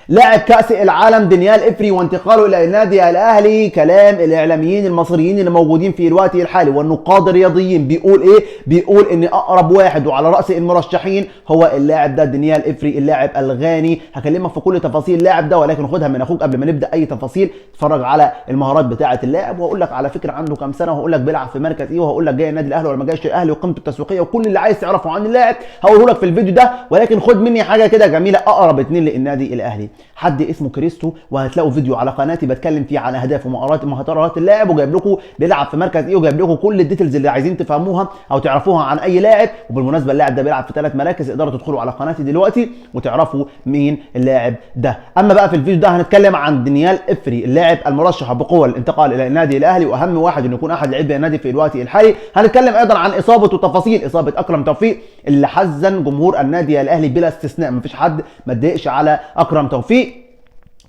لاعب كأس العالم دانيال إفري وانتقاله إلى النادي الأهلي. كلام الإعلاميين المصريين اللي موجودين في الوقت الحالي والنقاد الرياضيين بيقول إيه؟ بيقول إن أقرب واحد وعلى رأس المرشحين هو اللاعب ده دانيال إفري، اللاعب الغاني. هكلمك في كل تفاصيل اللاعب ده، ولكن خدها من أخوك قبل ما نبدأ أي تفاصيل. اتفرج على المهارات بتاعة اللاعب، وهقول لك على فكرة عنده كام سنة، وهقول لك بيلعب في مركز إيه، وهقول لك جاي النادي الأهلي ولا ما جايش الأهلي، وقيمته التسويقية، وكل اللي عايز تعرفه عن اللاعب هقوله لك في الفيديو ده. ولكن خد مني حاجة كده جميلة، أقرب اتنين للنادي الأهلي حد اسمه كريستو، وهتلاقوا فيديو على قناتي بتكلم فيه عن اهداف ومهارات اللاعب، وجايب لكم بيلعب في مركز ايه، وجايب لكم كل الديتيلز اللي عايزين تفهموها او تعرفوها عن اي لاعب. وبالمناسبه اللاعب ده بيلعب في 3 مراكز، تقدروا تدخلوا على قناتي دلوقتي وتعرفوا مين اللاعب ده. اما بقى في الفيديو ده هنتكلم عن دانيال إفري، اللاعب المرشح بقوه للانتقال الى النادي الاهلي، واهم واحد انه يكون احد لاعبي النادي في الوقت الحالي. هنتكلم ايضا عن اصابه وتفاصيل اصابه اكرم توفيق اللي حزن جمهور النادي الاهلي بلا استثناء، مفيش حد ما اتضايقش على اكرم توفيق.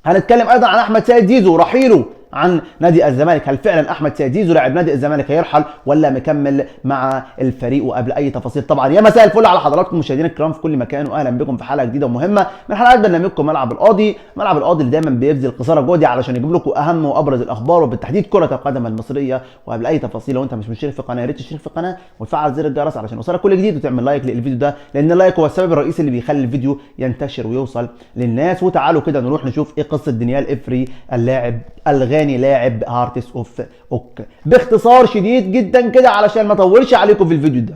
هنتكلم ايضا عن احمد سيد زيزو رحيله عن نادي الزمالك. هل فعلا احمد سيد زيزو لاعب نادي الزمالك هيرحل ولا مكمل مع الفريق؟ وقبل اي تفاصيل طبعا يا مساء الفل على حضراتكم مشاهدينا الكرام في كل مكان، واهلا بكم في حلقه جديده ومهمه من حلقات برنامجكم ملعب القاضي. ملعب القاضي اللي دايما بيبذل قصارى جهدي علشان يجيب لكم اهم وابرز الاخبار وبالتحديد كره القدم المصريه. وقبل اي تفاصيل لو انت مش مشترك في القناه يا ريت تشترك في القناه وتفعل زر الجرس علشان يوصلك كل جديد، وتعمل لايك للفيديو ده لان اللايك هو السبب الرئيسي اللي بيخلي الفيديو ينتشر ويوصل للناس. وتعالوا كده نروح نشوف ايه قصه دانيال إفري اللاعب الغاني لاعب هارتس اوف اوك باختصار شديد جدا كده علشان ما اطولش عليكم في الفيديو ده.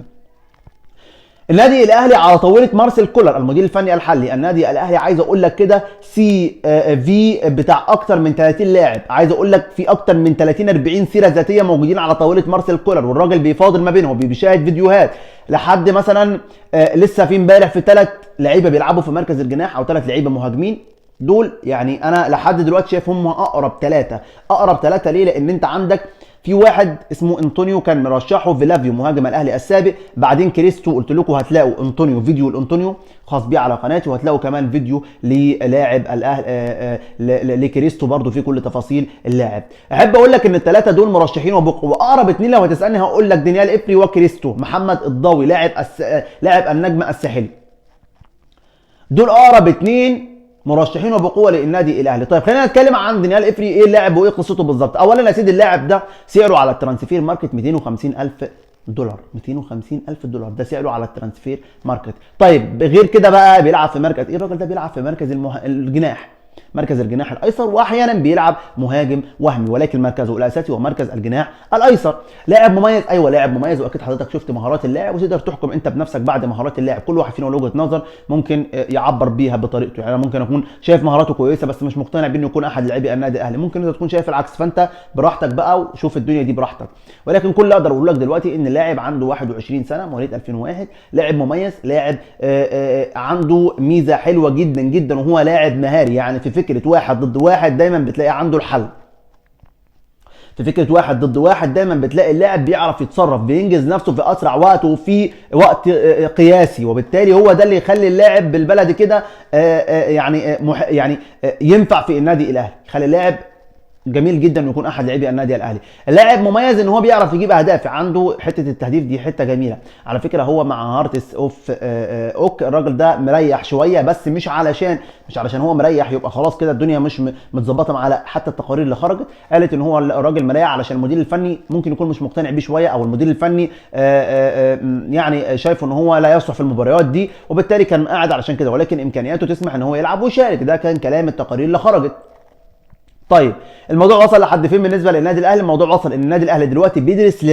النادي الاهلي على طاوله مارسيل كولر المدير الفني الحالي، النادي الاهلي عايز اقول لك كده سي في بتاع اكتر من 30 لاعب، عايز اقول لك في اكتر من 30 40 سيره ذاتيه موجودين على طاوله مارسيل كولر، والراجل بيفاضل ما بينهم وبيشاهد فيديوهات لحد مثلا لسه في امبارح في 3 لعيبه بيلعبوا في مركز الجناح او 3 لعيبه مهاجمين دول. يعني انا لحد دلوقتي شايف هم اقرب 3 اقرب 3 ليه؟ لان انت عندك في واحد اسمه انطونيو كان مرشحه فيلافيو مهاجم الاهلي السابق، بعدين كريستو قلت لكم هتلاقوا انطونيو فيديو الانطونيو خاص بيه على قناتي، وهتلاقوا كمان فيديو للاعب الاهلي لكريستو برضو في كل تفاصيل اللاعب. احب اقول لك ان ال3 دول مرشحين وبقوه، واقرب 2 لو هتسالني هقول لك دانيال إفري وكريستو. محمد الضاوي لاعب النجم الساحلي، دول اقرب 2 مرشحين وبقوه للنادي الاهلي. طيب خلينا نتكلم عن دانيال إفري، ايه اللاعب وايه قصته بالظبط. اولا يا سيدي اللاعب ده سعره على الترانسفير ماركت 250,000 دولار، 250,000 دولار ده سعره على الترانسفير ماركت. طيب غير كده بقى بيلعب في مركز ايه الراجل ده؟ بيلعب في مركز الجناح، مركز الجناح الايسر، واحيانا بيلعب مهاجم وهمي، ولكن مركزه الاساسي هو مركز الجناح الايسر. لاعب مميز، ايوه لاعب مميز، واكيد حضرتك شفت مهارات اللاعب وتقدر تحكم انت بنفسك بعد مهارات اللاعب. كل واحد فينا له وجهه نظر ممكن يعبر بيها بطريقته، يعني انا ممكن اكون شايف مهاراته كويسه بس مش مقتنع بانه يكون احد لاعبي النادي الاهلي، ممكن انت تكون شايف العكس، فانت براحتك بقى وشوف الدنيا دي براحتك. ولكن كل اللي اقدر اقول لك دلوقتي ان اللاعب عنده 21 سنه، مواليد 2001، لاعب مميز، لاعب عنده ميزه حلوه جدا جدا وهو لاعب مهاري. يعني في فكره واحد ضد واحد دايما بتلاقي عنده الحل، في فكره واحد ضد واحد دايما بتلاقي اللاعب بيعرف يتصرف، بينجز نفسه في اسرع وقت وفي وقت قياسي، وبالتالي هو ده اللي يخلي اللاعب بالبلدي كده يعني ينفع في النادي الاهلي، يخلي اللاعب جميل جدا انه يكون احد لاعبي النادي الاهلي. اللاعب مميز ان هو بيعرف يجيب اهداف، عنده حته التهديف دي حته جميله على فكره. هو مع هارتس اوف اوك الراجل ده مريح شويه، بس مش علشان هو مريح يبقى خلاص كده الدنيا مش متظبطه معاه، لا، حتى التقارير اللي خرجت قالت ان هو الراجل مريح علشان المدير الفني ممكن يكون مش مقتنع بيه شويه، او المدير الفني يعني شايفه ان هو لا يصلح في المباريات دي، وبالتالي كان قاعد علشان كده، ولكن امكانياته تسمح ان هو يلعب ويشارك. ده كان كلام التقارير اللي خرجت. طيب الموضوع وصل لحد فين بالنسبه للنادي الاهلي؟ الموضوع وصل ان النادي الاهلي دلوقتي بيدرس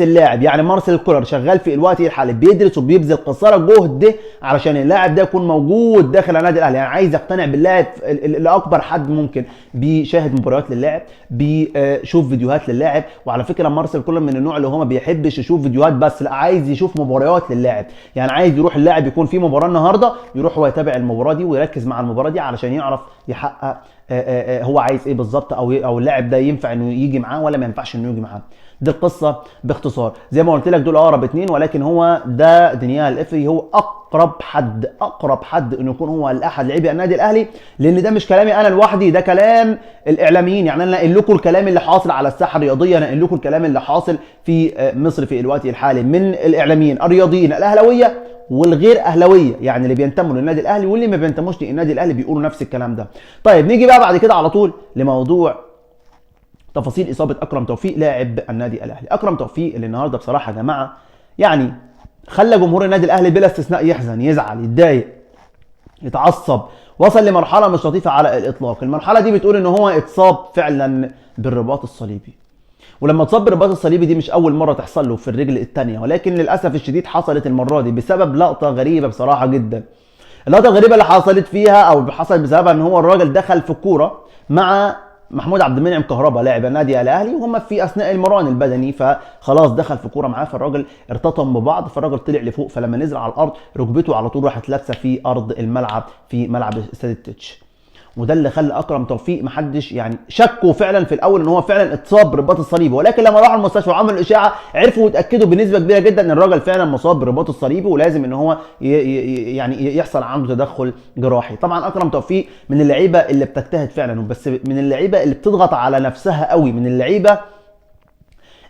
اللاعب، يعني مارسيل كولر شغال في الوقت الحالي بيدرس وبيبذل قصارى جهد علشان اللاعب ده يكون موجود داخل النادي الاهلي، يعني عايز يقتنع باللاعب لاكبر حد ممكن. بيشاهد مباريات للاعب، بيشوف فيديوهات للاعب، وعلى فكره مارسيل كولر من النوع اللي هو ما بيحبش يشوف فيديوهات بس، لا عايز يشوف مباريات للاعب، يعني عايز يروح اللاعب يكون في مباراه النهارده يروح هو يتابع المباراه دي ويركز مع المباراه دي علشان يعرف يحقق هو عايز ايه بالظبط، او اللاعب ده ينفع انه يجي معاه ولا ما ينفعش انه يجي معاه. دي القصه باختصار، زي ما قلت لك دول اقرب 2، ولكن هو ده دانيال إفري هو اقرب حد انه يكون هو الاحد لاعبي النادي الاهلي، لان ده مش كلامي انا لوحدي، ده كلام الاعلاميين. يعني انا ناقل لكم الكلام اللي حاصل على الساحه الرياضيه، ناقل لكم الكلام اللي حاصل في مصر في الوقت الحالي من الاعلاميين الرياضيين الاهلاويه والغير اهلاويه، يعني اللي بينتموا للنادي الاهلي واللي ما بينتموش للنادي الاهلي بيقولوا نفس الكلام ده. طيب نيجي بقى بعد كده على طول لموضوع تفاصيل اصابه اكرم توفيق لاعب النادي الاهلي. اكرم توفيق اللي النهارده بصراحه يا جماعه يعني خلى جمهور النادي الاهلي بلا استثناء يحزن، يزعل، يتضايق، يتعصب، وصل لمرحله مش لطيفه على الاطلاق. المرحله دي بتقول ان هو اتصاب فعلا بالرباط الصليبي، ولما اتصاب بالرباط الصليبي دي مش اول مره تحصل له في الرجل الثانيه، ولكن للاسف الشديد حصلت المره دي بسبب لقطه غريبه بصراحه جدا. اللقطه الغريبه اللي حصلت فيها او حصلت بسببها ان هو الراجل دخل في الكوره مع محمود عبد المنعم كهربا لاعب النادي الاهلي، وهم في اثناء المران البدني فخلاص دخل في كوره معاه، فالراجل ارتطم ببعض، فالراجل طلع لفوق، فلما نزل على الارض ركبته على طول راحت لابسه في ارض الملعب في ملعب استاد التتش. وده اللي خلى اكرم توفيق محدش يعني شكوا فعلا في الاول ان هو فعلا اتصاب برباط الصليبي، ولكن لما راحوا المستشفى وعملوا الاشاعه عرفوا واتاكدوا بنسبه كبيره جدا ان الراجل فعلا مصاب برباط الصليبي، ولازم ان هو يعني يحصل عنده تدخل جراحي. طبعا اكرم توفيق من اللعيبه اللي بتجتهد فعلا، بس من اللعيبه اللي بتضغط على نفسها قوي، من اللعيبه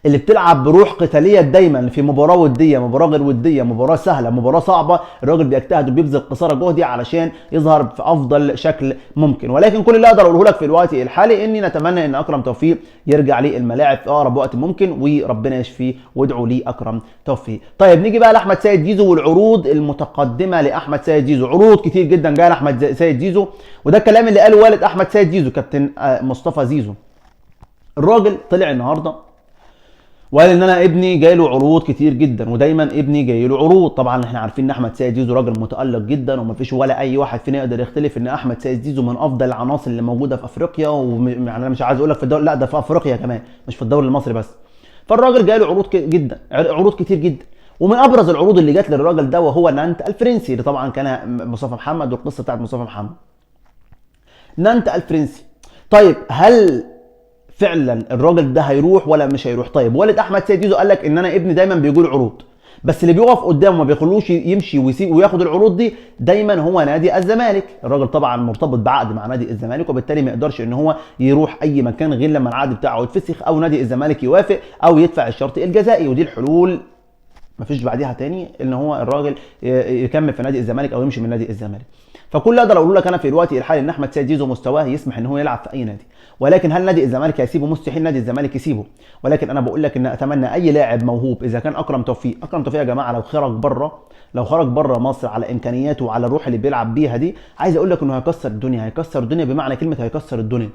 اللي بتلعب بروح قتاليه دايما في مباراه وديه، مباراه غير وديه، مباراه سهله، مباراه صعبه، الراجل بيجتهد وبيبذل قصارى جهدي علشان يظهر في افضل شكل ممكن. ولكن كل اللي اقدر اقوله لك في الوقت الحالي اني نتمنى ان اكرم توفيق يرجع للملاعب في اقرب وقت ممكن، وربنا يشفيه، وادعوا لي اكرم توفيق. طيب نيجي بقى لاحمد سيد زيزو والعروض المتقدمه لاحمد سيد زيزو. عروض كتير جدا جايه لاحمد سيد زيزو، وده الكلام اللي قاله والد احمد سيد زيزو كابتن مصطفى زيزو. الراجل طلع النهارده وقال ان انا ابني جاي له عروض كتير جدا، ودايما ابني جاي له عروض. طبعا احنا عارفين ان احمد سيد زيزو راجل متالق جدا، ومفيش ولا اي واحد فينا يقدر يختلف ان احمد سيد زيزو من افضل العناصر اللي موجوده في افريقيا، يعني انا مش عايز اقول لك في الدوري، لا ده في افريقيا كمان مش في الدوري المصري بس. فالراجل جاي له عروض جدا، عروض كتير جدا، ومن ابرز العروض اللي جات للراجل ده وهو نانت الفرنسي، اللي طبعا كان مصطفى محمد والقصه بتاعت مصطفى محمد. نانت الفرنسي. طيب هل فعلا الراجل ده هيروح ولا مش هيروح؟ طيب والد احمد سيد زيزو قال لك ان انا ابني دايما بيجي له عروض، بس اللي بيقف قدامه ما بيخلوش يمشي ويسيب وياخد العروض دي دايما هو نادي الزمالك. الراجل طبعا مرتبط بعقد مع نادي الزمالك، وبالتالي ما يقدرش ان هو يروح اي مكان غير لما العقد بتاعه يتفسخ او نادي الزمالك يوافق او يدفع الشرط الجزائي، ودي الحلول مفيش بعديها تاني ان هو الراجل يكمل في نادي الزمالك او يمشي من نادي الزمالك. فكل اللي اقدر اقول لك انا في الوقت الحالي ان احمد سيد زيزو مستواه يسمح ان هو يلعب في اي نادي، ولكن هل نادي الزمالك هيسيبه؟ مستحيل نادي الزمالك يسيبه. ولكن انا بقول لك ان اتمنى اي لاعب موهوب اذا كان اكرم توفيق، اكرم توفيق يا جماعه لو خرج بره مصر على امكانياته وعلى الروح اللي بيلعب بيها دي، عايز اقول لك انه هيكسر الدنيا، هيكسر الدنيا بمعنى كلمه هيكسر الدنيا.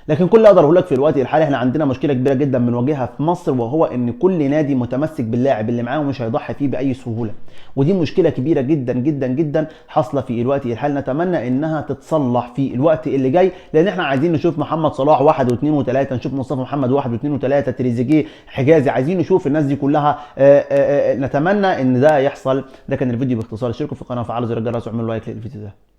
لكن كل اللي اقدر اقول لك في الوقت الحالي احنا عندنا مشكله كبيره جدا بنواجهها في مصر، وهو ان كل نادي متمسك باللاعب اللي معاه ومش هيضحي فيه باي سهوله، ودي مشكله كبيره جدا جدا جدا حاصله في الوقت الحالي. نتمنى انها تتصلح في الوقت اللي جاي، لان احنا عايزين نشوف محمد صلاح 1 و2 و3، نشوف مصطفى محمد 1 و2 و3، تريزيجيه، حجازي، عايزين نشوف الناس دي كلها. نتمنى ان ده يحصل. ده كان الفيديو باختصار. اشتركوا في القناه وفعلوا زر الجرس واعملوا لايك للفيديو ده.